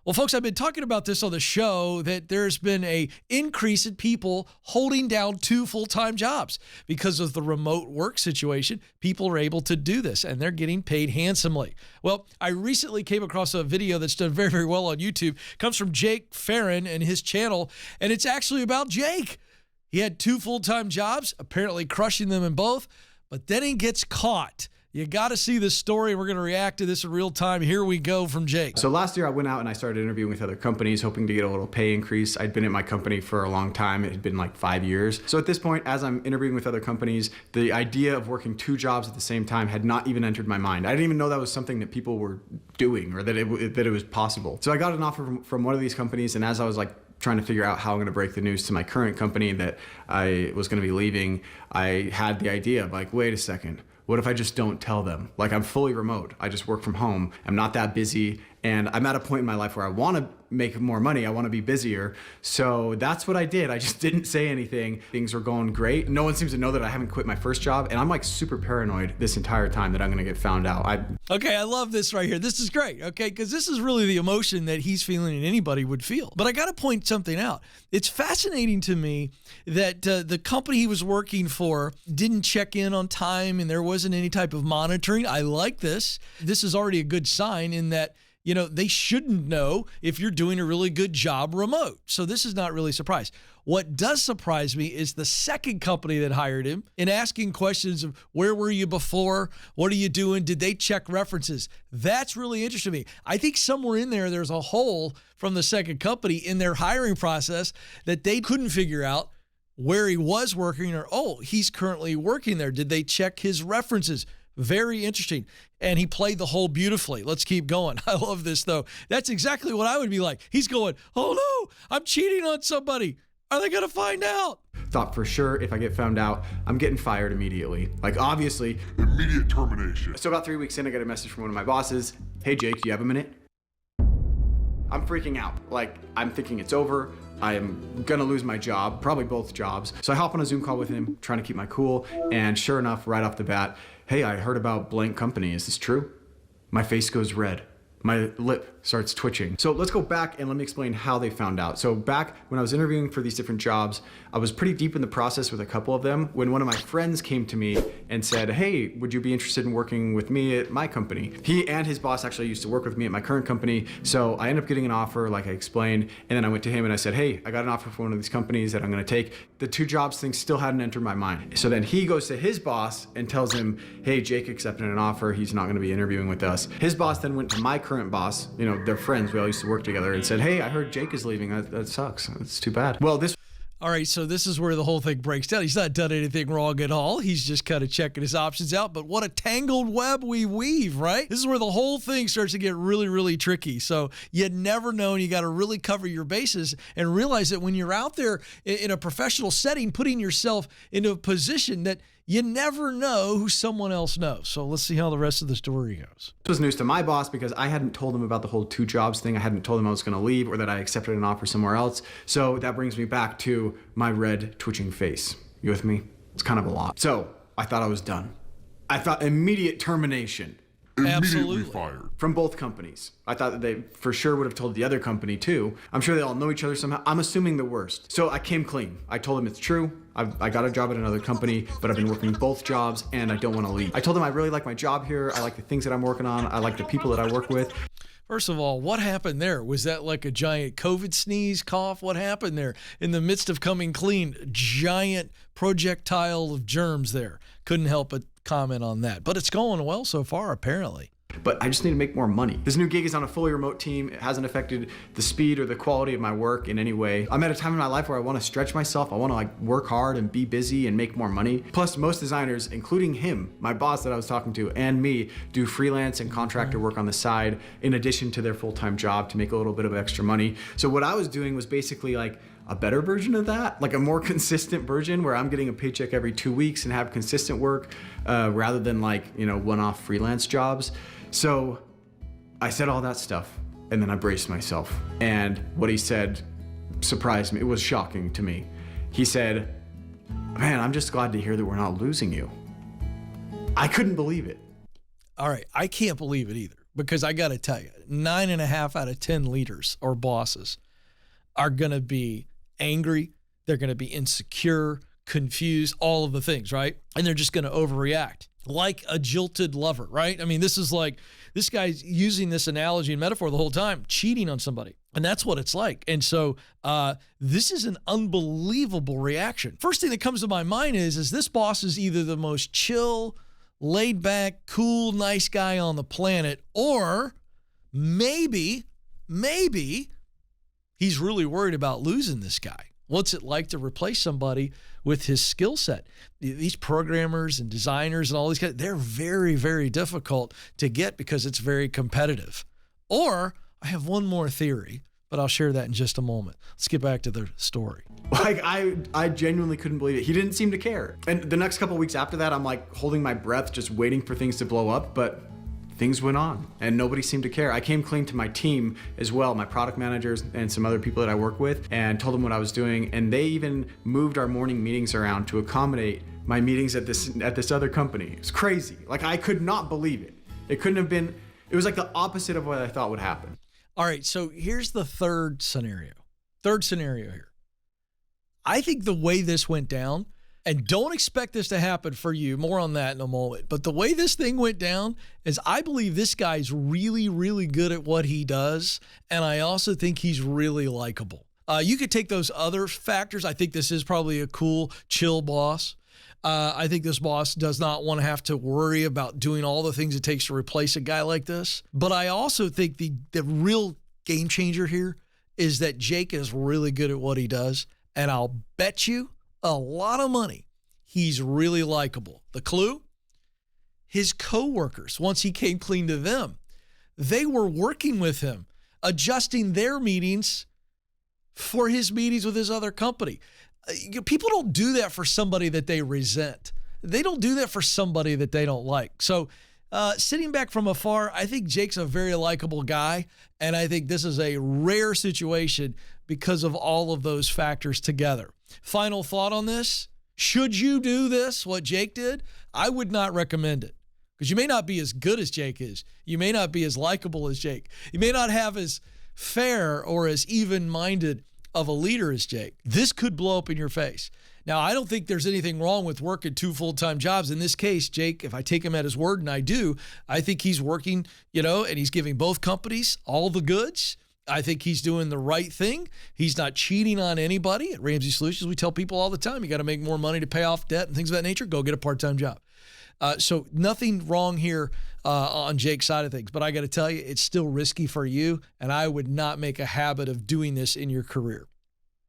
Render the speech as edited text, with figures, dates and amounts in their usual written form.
Well, folks, I've been talking about this on the show that there's been a increase in people holding down 2 full-time jobs because of the remote work situation. People are able to do this and they're getting paid handsomely. Well, I recently came across a video that's done very, very well on YouTube. It comes from Jake Farron and his channel, and it's actually about Jake. He had 2 full-time jobs, apparently crushing them in both, but then he gets caught. You got to see this story. We're going to react to this in real time. Here we go from Jake. So last year I went out and I started interviewing with other companies, hoping to get a little pay increase. I'd been at my company for a long time. It had been like 5 years. So at this point, as I'm interviewing with other companies, the idea of working 2 jobs at the same time had not even entered my mind. I didn't even know that was something that people were doing or that it was possible. So I got an offer from one of these companies, and as I was like trying to figure out how I'm going to break the news to my current company that I was going to be leaving, I had the idea of like, wait a second. What if I just don't tell them? Like, I'm fully remote. I just work from home. I'm not that busy. And I'm at a point in my life where I want to make more money. I want to be busier. So that's what I did. I just didn't say anything. Things were going great. No one seems to know that I haven't quit my first job. And I'm like super paranoid this entire time that I'm going to get found out. Okay, I love this right here. This is great, okay? Because this is really the emotion that he's feeling and anybody would feel. But I got to point something out. It's fascinating to me that the company he was working for didn't check in on time and there wasn't any type of monitoring. I like this. This is already a good sign in that, you know, they shouldn't know if you're doing a really good job remote. So this is not really a surprise. What does surprise me is the second company that hired him in asking questions of where were you before? What are you doing? Did they check references? That's really interesting to me. I think somewhere in there's a hole from the second company in their hiring process that they couldn't figure out where he was working or, oh, he's currently working there. Did they check his references? Very interesting. And he played the hole beautifully. Let's keep going. I love this, though. That's exactly what I would be like. He's going, oh, no, I'm cheating on somebody. Are they going to find out? Thought for sure if I get found out, I'm getting fired immediately. Like, obviously. Immediate termination. So about 3 weeks in, I get a message from one of my bosses. Hey, Jake, do you have a minute? I'm freaking out. Like, I'm thinking it's over. I am gonna lose my job, probably both jobs. So I hop on a Zoom call with him, trying to keep my cool. And sure enough, right off the bat, hey, I heard about blank company. Is this true? My face goes red. My lip starts twitching. So let's go back and let me explain how they found out. So back when I was interviewing for these different jobs, I was pretty deep in the process with a couple of them when one of my friends came to me and said, hey, would you be interested in working with me at my company? He and his boss actually used to work with me at my current company. So I ended up getting an offer like I explained. And then I went to him and I said, hey, I got an offer from one of these companies that I'm gonna take. The 2 jobs thing still hadn't entered my mind. So then he goes to his boss and tells him, hey, Jake accepted an offer. He's not gonna be interviewing with us. His boss then went to my current boss, you know, they're friends, we all used to work together, and said, hey, I heard Jake is leaving. That sucks. It's too bad. Well, all right, so this is where the whole thing breaks down. He's not done anything wrong at all. He's just kind of checking his options out. But what a tangled web we weave, right? This is where the whole thing starts to get really, really tricky. So you never know, and you got to really cover your bases and realize that when you're out there in a professional setting, putting yourself into a position that you never know who someone else knows. So let's see how the rest of the story goes. This was news to my boss because I hadn't told him about the whole 2 jobs thing. I hadn't told him I was going to leave or that I accepted an offer somewhere else. So that brings me back to my red twitching face. You with me? It's kind of a lot. So I thought I was done. I thought immediate termination. Absolutely. Fired. From both companies. I thought that they for sure would have told the other company too. I'm sure they all know each other somehow. I'm assuming the worst. So I came clean. I told them it's true. I got a job at another company, but I've been working both jobs and I don't want to leave. I told them I really like my job here. I like the things that I'm working on. I like the people that I work with. First of all, what happened there? Was that like a giant COVID sneeze, cough? What happened there? In the midst of coming clean, giant projectile of germs there. Couldn't help but comment on that. But it's going well so far, apparently. But I just need to make more money. This new gig is on a fully remote team. It hasn't affected the speed or the quality of my work in any way. I'm at a time in my life where I want to stretch myself. I want to like work hard and be busy and make more money. Plus most designers, including him, my boss that I was talking to, and me, do freelance and contractor work on the side in addition to their full-time job to make a little bit of extra money. So what I was doing was basically like a better version of that, like a more consistent version where I'm getting a paycheck every 2 weeks and have consistent work rather than like, you know, one-off freelance jobs. So I said all that stuff and then I braced myself. And what he said surprised me. It was shocking to me. He said, man, I'm just glad to hear that we're not losing you. I couldn't believe it. All right, I can't believe it either. because I got to tell you, 9.5 out of 10 leaders or bosses are going to be angry. They're going to be insecure, confused, all of the things, right? And they're just going to overreact like a jilted lover, right? I mean, this is like, this guy's using this analogy and metaphor the whole time, cheating on somebody. And that's what it's like. And so this is an unbelievable reaction. First thing that comes to my mind is this boss is either the most chill, laid back, cool, nice guy on the planet, or maybe he's really worried about losing this guy. What's it like to replace somebody with his skill set? These programmers and designers and all these guys, they're very, very difficult to get because it's very competitive. Or I have one more theory, but I'll share that in just a moment. Let's get back to the story. Like, I genuinely couldn't believe it. He didn't seem to care. And the next couple of weeks after that, I'm like holding my breath, just waiting for things to blow up. But things went on and nobody seemed to care. I came clean to my team as well, my product managers and some other people that I work with, and told them what I was doing. And they even moved our morning meetings around to accommodate my meetings at this other company. It's crazy. Like, I could not believe it. It couldn't have been, it was like the opposite of what I thought would happen. All right, so here's the third scenario. Third scenario here. I think the way this went down, and don't expect this to happen for you, more on that in a moment, but the way this thing went down is I believe this guy's really, really good at what he does, and I also think he's really likable. You could take those other factors. I think this is probably a cool, chill boss. I think this boss does not want to have to worry about doing all the things it takes to replace a guy like this. But I also think the real game changer here is that Jake is really good at what he does, and I'll bet you a lot of money he's really likable. The clue? His coworkers, once he came clean to them, they were working with him, adjusting their meetings for his meetings with his other company. People don't do that for somebody that they resent. They don't do that for somebody that they don't like. So sitting back from afar, I think Jake's a very likable guy, and I think this is a rare situation because of all of those factors together. Final thought on this. Should you do this, what Jake did? I would not recommend it because you may not be as good as Jake is. You may not be as likable as Jake. You may not have as fair or as even-minded of a leader as Jake. This could blow up in your face. Now, I don't think there's anything wrong with working 2 full-time jobs. In this case, Jake, if I take him at his word, and I do, I think he's working, and he's giving both companies all the goods. I think he's doing the right thing. He's not cheating on anybody. At Ramsey Solutions, we tell people all the time, you got to make more money to pay off debt and things of that nature. Go get a part-time job. So nothing wrong here on Jake's side of things. But I got to tell you, it's still risky for you, and I would not make a habit of doing this in your career.